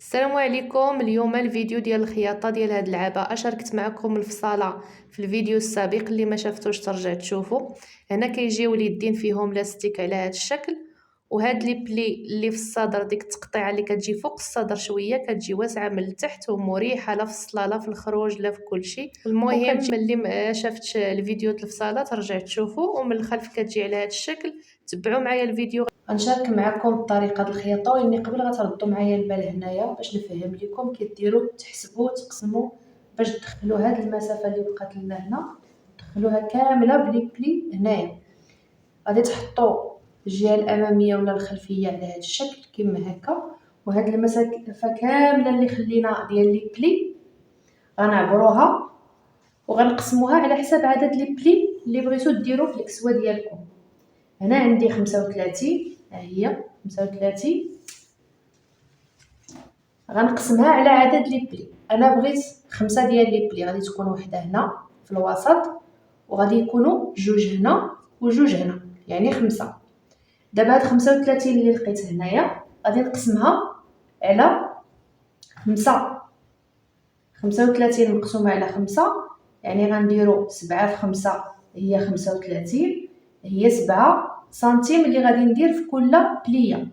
السلام عليكم. اليوم الفيديو ديال الخياطه ديال هاد العباءه شاركت معكم الفصاله في الفيديو السابق. اللي ما شافتوش ترجع تشوفوا. هنا كيجيو اليدين فيهم لاستيك على هاد الشكل، وهاد لي بلي اللي في الصدر ديك التقطيعه اللي كتجي فوق الصدر شويه كتجي واسعه من التحت ومريحه لا في الصلاه لا في الخروج لا في كل شيء. المهم اللي ما شافتش الفيديو ديال الفصاله ترجع تشوفوا، ومن الخلف كتجي على هاد الشكل. تبعوا معايا الفيديو. غنشارك معكم الطريقه ديال الخياطه، ولكن قبل غتردوا معايا البال هنايا باش نفهم لكم كديروا تحسبوا تقسموا باش تدخلوا هاد المسافه اللي بقات لنا هنا، تدخلوها كامله بلي بلي. هنايا غادي تحطوا الجهه الاماميه ولا الخلفيه على هاد الشكل كما هكا، وهاد المسافه كامله اللي خلينا ديال لي بلي غنعبروها وغنقسموها على حساب عدد لي بلي اللي بغيتو ديروا في الكسوه ديالكم. هنا عندي 35، ها هي 35. غنقسمها على عدد لي بلي. انا بغيت 5 ديال لي بلي، غادي تكون وحده هنا في الوسط، وغادي يكونوا جوج هنا وجوج هنا، يعني 5. دابا هاد 35 اللي لقيت هنايا غادي نقسمها على 5. 35 مقسومه على 5 يعني غنديروا 7 في 5 هي 35، هي 7 سنتيم اللي غادي ندير في كل بليه.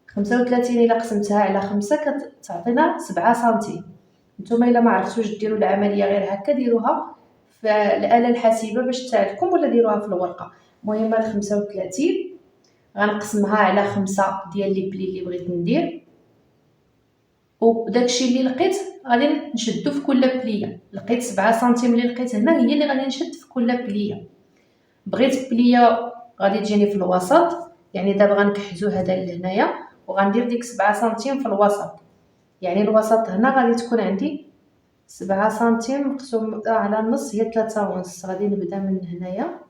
35 الا قسمتها على 5 كتعطينا 7 سنتيم. نتوما الا ما عرفتوش ديروا العمليه غير هكا ديروها في الاله الحاسبه باش تساعدكم، ولا ديروها في الورقه. المهم هاد 35 غنقسمها على 5 ديال لي بلي اللي بغيت ندير، وداكشي اللي لقيت غادي نشدو في كل بليه. لقيت 7 سنتيم اللي لقيت هنا هي اللي غادي نشد في كل بليه. بغيت بليه غادي تجيني في الوسط، يعني دابا غنكحزو هذا لهنايا وغندير ديك 7 سنتيم في الوسط، يعني الوسط هنا غادي تكون عندي 7 سنتيم مقسوم على النص هي 3.5. غادي نبدا من هنايا،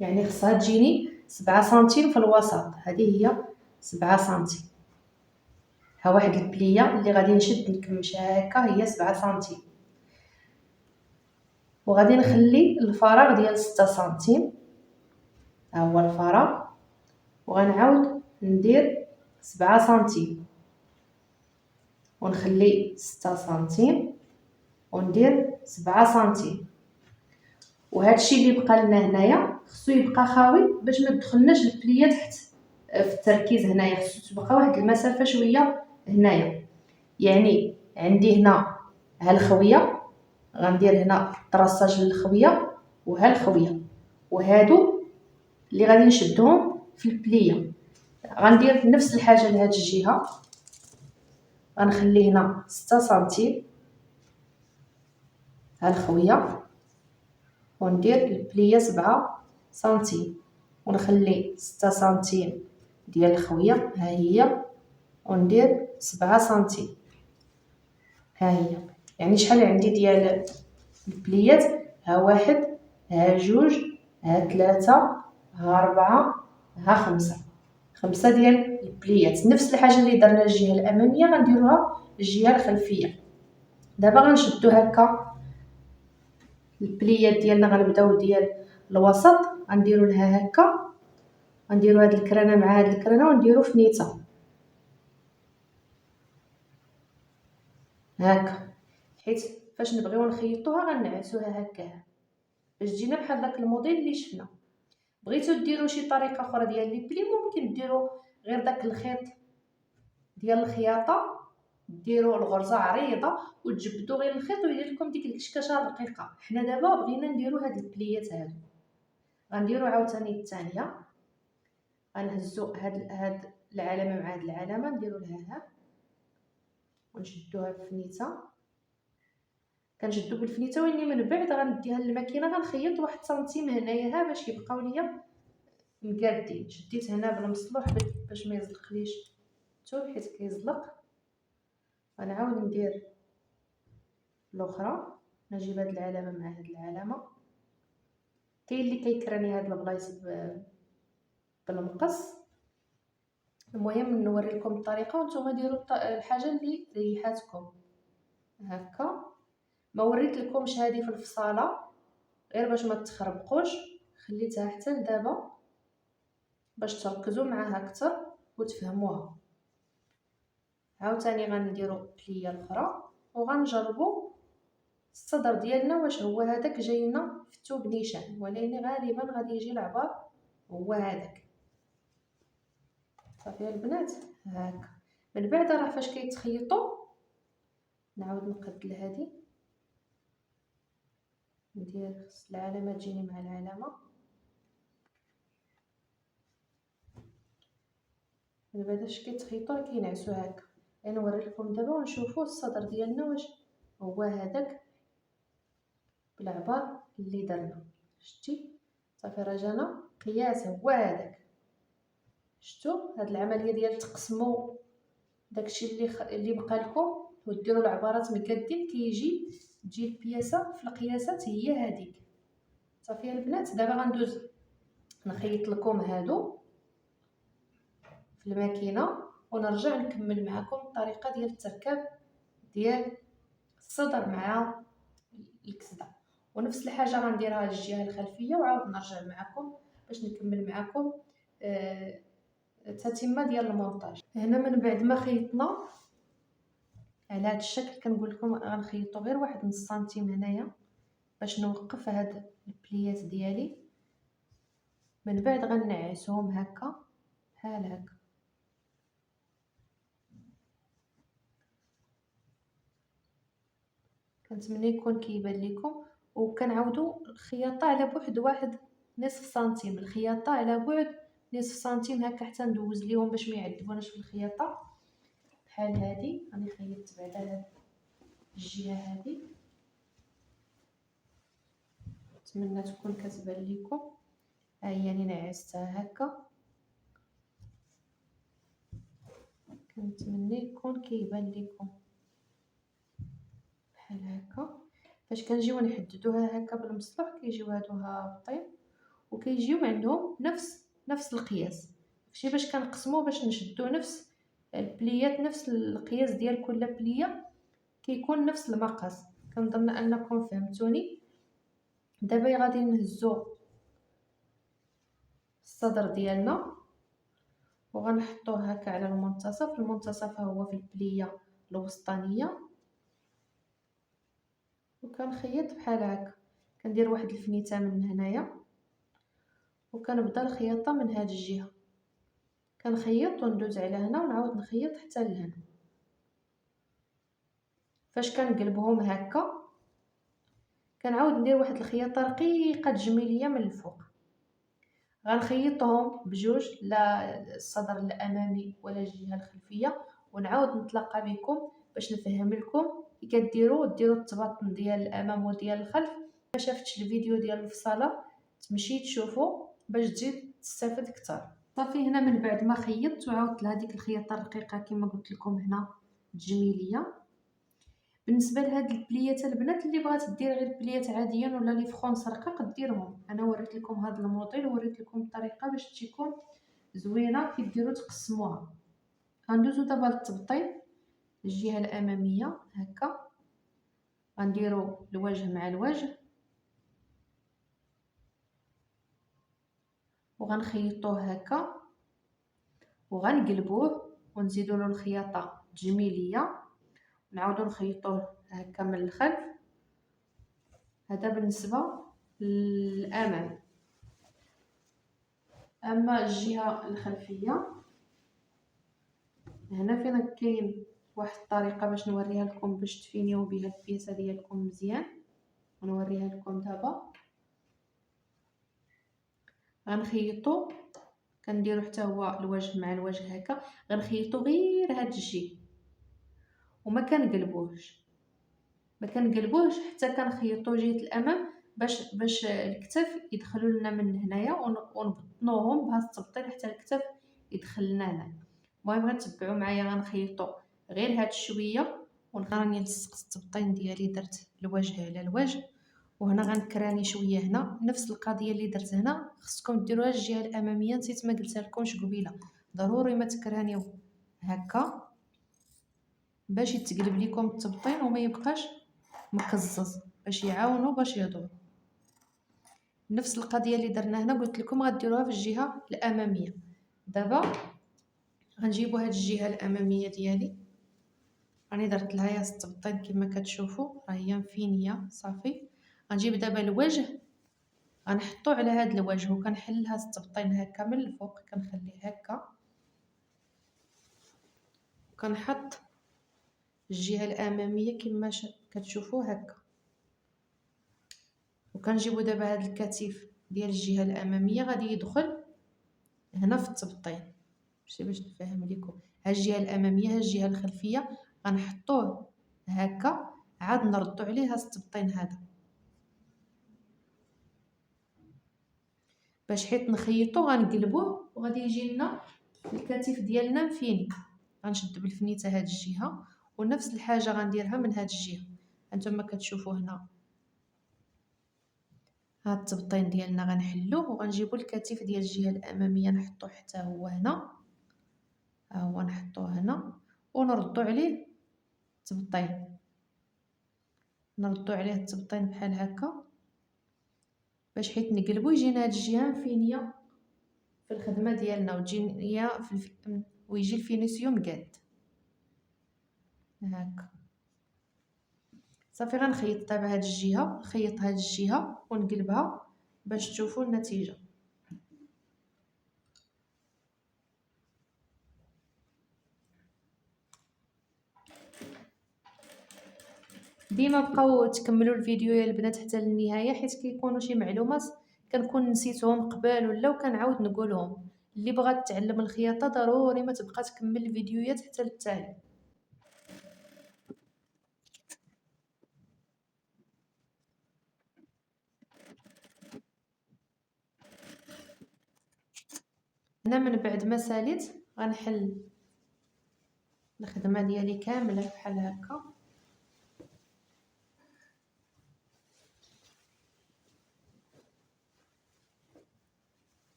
يعني خصها تجيني 7 سنتيم في الوسط. هذه هي 7 سنتيم. ها واحد البليه اللي غادي نشد نكمشها هكا هي 7 سنتيم، وغادي نخلي الفراغ ديال 6 سنتيم. ها هو الفراغ، وغنعاود ندير 7 سنتيم ونخلي 6 سنتيم وندير 7 سنتيم. وهادشي اللي بقى لنا هنايا خصو يبقى خاوي باش ما تدخلناش البليه تحت في التركيز. هنايا خصو تبقى واحد المسافه شويه هنايا، يعني عندي هنا ها الخويه غندير هنا طراساج للخويه وها الخويه، وهادو اللي غادي نشدهم في البليه. غندير نفس الحاجه لهاد الجهه، غنخلي هنا 6 سنتيم ها الخويه وندير البليه 7 سنتيم ونخلي 6 سنتيم ديال الخويه ها هي وندير 7 سنتيم ها هي. يعني شحال عندي ديال البليات؟ ها 1 ها 2 ها 3 ها 4 ها 5. 5 ديال البليات. نفس الحاجه اللي درنا الجهه الاماميه غنديروها الجهه الخلفيه. دابا غنشدو هكا البليات ديالنا، غنبداو ديال الوسط غنديروا لها هكا، غنديروا هاد الكرانه مع هاد الكرانه ونديروا فنيته هكا، حيت فاش نبغيو نخيطوها غنعسوها هكا باش تجينا بحال داك الموديل اللي شفنا. بغيتو ديروا شي طريقه اخرى ديال لي بلي ممكن ديروا غير داك الخيط ديال الخياطه، ديروا الغرزه عريضه وتجبدوا غير الخيط ويدير لكم ديك الكشكشه الرقيقه. حنا دابا بغينا نديروا هاد البليات هادو. غنديروا عاوتاني الثانيه، غنهزوا هاد العلامه مع هاد العلامه نديروا لها ها ونشدوها بفنيته. كنشدو بالفنيته واني من بعد غنديها للماكينه غنخيط 1 سنتيم هنايا ها باش يبقاو ليا مقادين. شديت هنا بالمصلوح باش ما يزلقليش الثوب حيت كيزلق. غنعاود ندير الاخرى، نجيب هاد العلامه مع هاد العلامه. كاين اللي كيكراني هاد البلايص بالمقص. المهم نوري لكم الطريقه وانتم ديروا الحاجه اللي ريحاتكم هكا. ما وريت لكمش هذه في الفصاله غير باش ما تخربقوش، خليتها حتى لدابا باش تركزوا معاها اكثر وتفهموها. عاوتاني غنديرو بليه الاخرى وغنجربو الصدر ديالنا واش هو هذاك جاينا في الثوب نيشان، ولكن غالبا غادي يجي العبار هو هذاك. صافي البنات هكا. من بعد راه فاش كيتخيطوا نعاود نقد لهادي ندير خص العلامه تجيني مع العلامه. من بعد فاش كيتخيطوا كينعسوا هكا. انا نوري لكم دابا ونشوفوا الصدر ديالنا واش هو هذاك بالعبار اللي درنا. شتي صافي راه جانا قياس هو هذاك. شفتوا هاد العمليه ديال تقسموا داكشي اللي بقى لكم وديروا العبارات مكادين كيجي تجي البياسه في القياسات هي هذيك. صافي البنات دابا غندوز نخيط لكم هادو في الماكينه ونرجع نكمل معكم الطريقه ديال التركاب ديال الصدر مع الكسده. ونفس الحاجه غنديرها للجهه الخلفيه وعاود نرجع معكم باش نكمل معكم التتمه ديال المونتاج. هنا من بعد ما خيطنا على هذا الشكل كنقول لكم غنخيطوا غير واحد نص سنتيم هنايا باش نوقف هاد البليات ديالي. من بعد غنعسهم هكا بحال هكا. كنتمنى يكون كيبان لكم. وكنعاودوا الخياطه على بعد واحد نصف سنتيم، الخياطه على بعد نصف سنتيم هكا حتى ندوز ليهم باش ما يعذبوناش في الخياطه. بحال هادي راني خيطت بعدا هاد الجهه هادي، نتمنى تكون كتبان لكم. ها هي راني نعستها هكا، كنتمنى يكون كيبان لكم بحال هكا. فاش كنجيو نحددوها هكا بالمصلح كيجيو هادو هابطين وكيجيو عندهم نفس القياس. داكشي باش كنقسمو باش نشدو نفس البليات نفس القياس ديال كل بليه كيكون نفس المقاس. كنظن انكم فهمتوني. دابا غادي نهزو الصدر ديالنا وغنحطوه هكا على المنتصف. المنتصف هو في البليه الوسطانيه وكنخيط بحال هكا. كندير واحد الفنيته من هنايا وكنبدا الخياطه من هاد الجهه، كنخيط وندوز على هنا ونعاود نخيط حتى لهنا. فاش كنقلبهم هكا كنعاود ندير واحد الخياطه رقيقه تجميليه من الفوق. غنخيطهم بجوج، لا الصدر الامامي ولا الجهه الخلفيه، ونعاود نتلاقى بكم باش نفهم لكم كي كديروا التباطن ديال الامام وديال الخلف. ما شافتش الفيديو ديال الفصاله تمشي تشوفوا باش تزيد تستافد اكثر. صافي هنا من بعد ما خيطت وعاودت لهاديك الخياطه الرقيقه كما قلت لكم هنا تجميليه. بالنسبه لهاد البليات البنات اللي بغات دير غير بليات عاديين ولا لي فرونس رقيق ديرهم. انا وريت لكم هذا الموديل ووريت لكم الطريقه باش تكون زوينه كي ديروا تقسموها. غندوزو دابا للتبطين الجهه الاماميه هكا، غنديروا الوجه مع الوجه وغنخيطوه هكا وغنقلبوه ونزيدوا له الخياطه تجميليه نعاودو نخيطوه هكا من الخلف. هذا بالنسبه للامام. اما الجهه الخلفيه هنا فين كاين واحد الطريقه باش نوريها لكم باش تفينيو بها البياسه ديالكم مزيان. ونوريها لكم دابا. غنخيطو كنديرو حتى هو الوجه مع الوجه هكا، غنخيطو غير هاد الجهه وما كنقلبوهش حتى كنخيطو جهه الامام باش الكتف يدخلوا لنا من هنايا ونبطنوهم بهذا التبطين حتى الكتف يدخل لنا هنا. المهم غتبعوا معايا غنخيطو غير هاد الشويه ونراني لصقت التبطين ديالي درت الوجه على الوجه. وهنا غنكراني شويه هنا نفس القضيه اللي درت هنا خصكم ديروها الجهه الاماميه. نسيت ما قلتها لكمش قبيله، ضروري ما تكرانيو هكا باش يتقلب لكم التبطين وما يبقاش مكزز باش يعاونوا باش يدور. نفس القضيه اللي درنا هنا قلت لكم غديروها في الجهه الاماميه. دابا غنجيبوا هاد الجهه الاماميه ديالي راني درت لها يا 6 بطين كما كتشوفوا، راه هي مفينيه صافي. غنجيب دابا الوجه غنحطو على هذا الوجه وكنحلها 6 بطين هكا من الفوق، كنخليه هكا وكنحط الجهه الاماميه كما كتشوفوا هكا، وكنجيبو دابا هذا الكتيف ديال الجهه الاماميه غادي يدخل هنا في التبطين. ماشي باش نفهم لكم، ها الجهه الاماميه ها الجهه الخلفيه غنحطوه هكا، عاد نردو عليه التبطين هذا باش حيت نخيطو غنقلبوه وغادي يجي لنا الكتيف ديالنا مفيني. غنشد بالفنيته هاد الجهه ونفس الحاجه غنديرها من هاد الجهه. هانتوما كتشوفوا هنا هاد التبطين ديالنا غنحلوه وغنجيبو الكتيف ديال الجهه الاماميه نحطوه حتى هو هنا، ها هو نحطوه هنا ونردو عليه التبطين، نردو عليه التبطين بحال هكا باش حيت نقلبو يجينا هاد الجهه مفينيه في الخدمه ديالنا وتجي هي ويجي الفينيسيو مقاد هكا صافي. غنخيط دابا هاد الجهه، نخيط هاد الجهه ونقلبها باش تشوفوا النتيجه. ديما بقاو تكملوا الفيديو يا البنات حتى للنهايه، حيت كيكونوا شي معلومات كنكون نسيتهم قبل ولا وكنعاود نقولهم. اللي بغات تعلم الخياطه ضروري ما تبقى تكمل الفيديوهات حتى للتالي. هنا من بعد ما ساليت غنحل الخدمه ديالي كامله بحال هكا.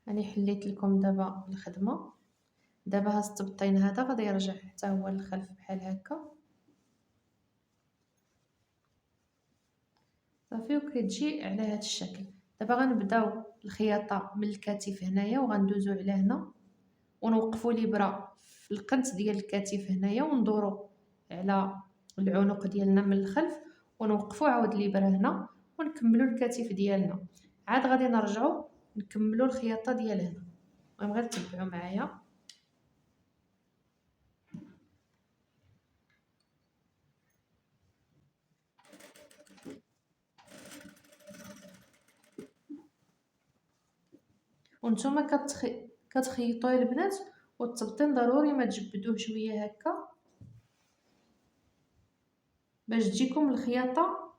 راني حليت لكم دابا الخدمه. دابا ها التبطين هذا غادي يرجع حتى هو للخلف بحال هكا صافي، وكتجي على هذا الشكل. دابا غنبداو الخياطه من الكتف هنايا وغندوزو على هنا ونوقفوا الابره في القنت ديال الكتف هنايا وندورو على العنق ديالنا من الخلف ونوقفوا عاود الابره هنا ونكملوا الكتف ديالنا. عاد غادي نرجعوا نكملوا الخياطه ديال هنا. المهم غير تبعوا معايا. وانتم كتخيطوا البنات والتبطين ضروري ما تجبدوه شويه هكا باش تجيكم الخياطه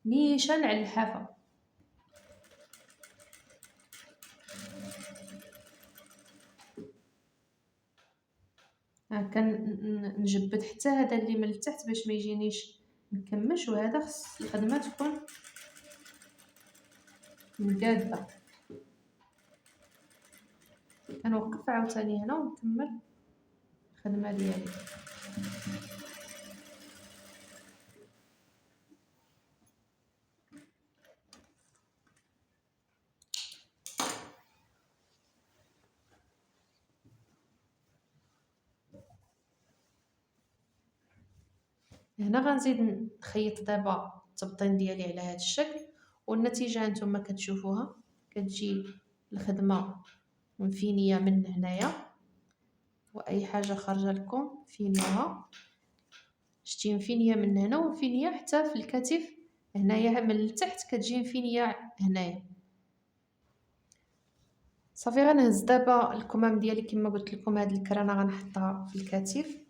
نيشان على الحافه. هكا نجبد حتى هذا اللي من التحت باش ما يجينيش مكمش، وهذا خص الخدمه تكون مقاده. كنوقف عاوتاني هنا ونكمل الخدمه ديالي. هنا غنزيد نخيط دابا التبطين ديالي على هذا الشكل، والنتيجه هانتوما كتشوفوها كتجي الخدمه مفينيه من هنايا، واي حاجه خارجه لكم فينوها. شتي مفينيه من هنا ومفينيه حتى في الكتف هنايا من التحت كتجي مفينيه هنايا صافي. غنهز دابا الكمام ديالي كما قلت لكم، هاد الكرانه غنحطها في الكتف.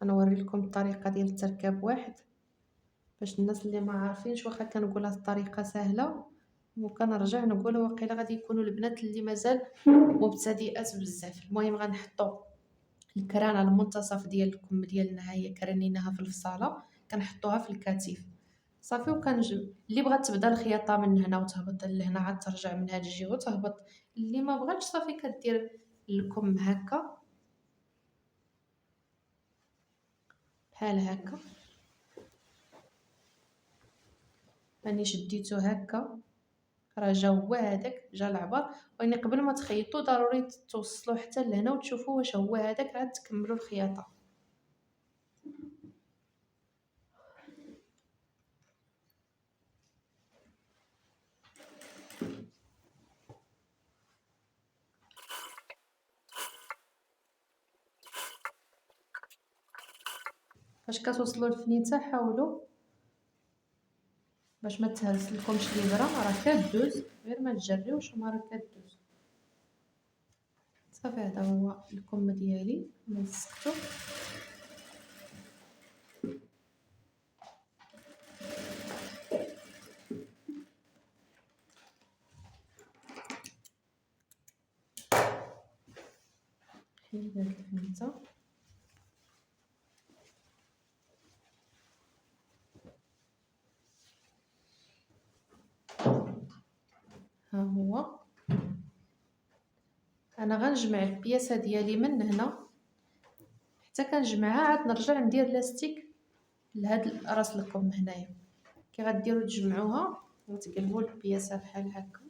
غنوري لكم الطريقه ديال التركاب واحد باش الناس اللي ما عارفينش، واخا كنقولها الطريقه سهله وكنرجع نقول واقيلا غادي يكونوا البنات اللي مازال مبتدئات بزاف. المهم غنحطوا الكرانه المنتصف ديال الكم ديالنا، هي كرنيناها في الفصاله كنحطوها في الكتف صافي. وكنجم اللي بغات تبدا الخياطه من هنا وتهبط لهنا عاد ترجع من هاد الجهه وتهبط، اللي ما بغاتش صافي كدير الكم هكا بحال هكا. راني شديتو هكا راه جا هو هذاك، جا العبر. واني قبل ما تخيطوا ضروري توصلوا حتى لهنا وتشوفوا واش هو هذاك، عاد تكملوا الخياطه. فاش كتوصلوا للفنيته حاولوا باش ما تهرس لكمش الابره، راه كدوز، غير ما تجريوش وما راه كدوز. صافي هذا هو الكم ديالي لصقته. حيد هاد الفنيته. ها هو انا غنجمع البياسه ديالي من هنا حتى كنجمعها، عاد نرجع ندير لاستيك لهاد راس الكم هنايا. كي غديروا تجمعوها وتقلبوا البياسه بحال هكا.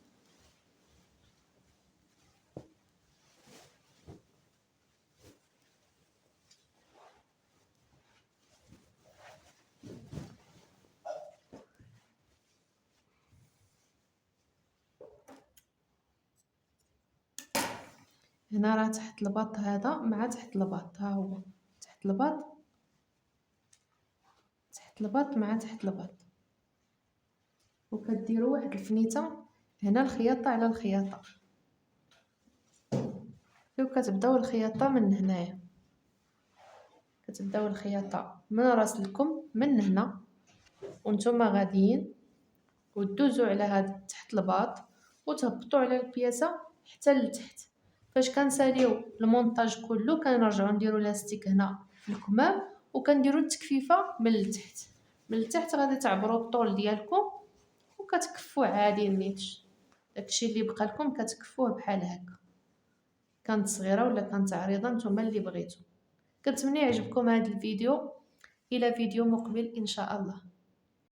هنا راه تحت الباط هذا مع تحت الباط، ها هو تحت الباط، تحت الباط مع تحت الباط. وكديروا واحد الفنيته هنا الخياطه على الخياطه، وكتبداو الخياطه من هنايا. كتبداو الخياطه من راس الكم من هنا وانتم غاديين ودوزوا على هاد تحت الباط وتهبطوا على البياسه حتى لتحت. فاش كنساليو المونتاج كله كنرجعوا نديروا لاستيك هنا في الكمام وكنديروا التكفيفه من التحت. من التحت غادي تعبروا الطول ديالكم وكتكفوا عادي نيتش. داكشي اللي بقى لكم كتكفوه بحال هكا، كانت صغيره ولا كانت عريضه نتوما اللي بغيتو. كنتمنى يعجبكم هذا الفيديو. الى فيديو مقبل ان شاء الله.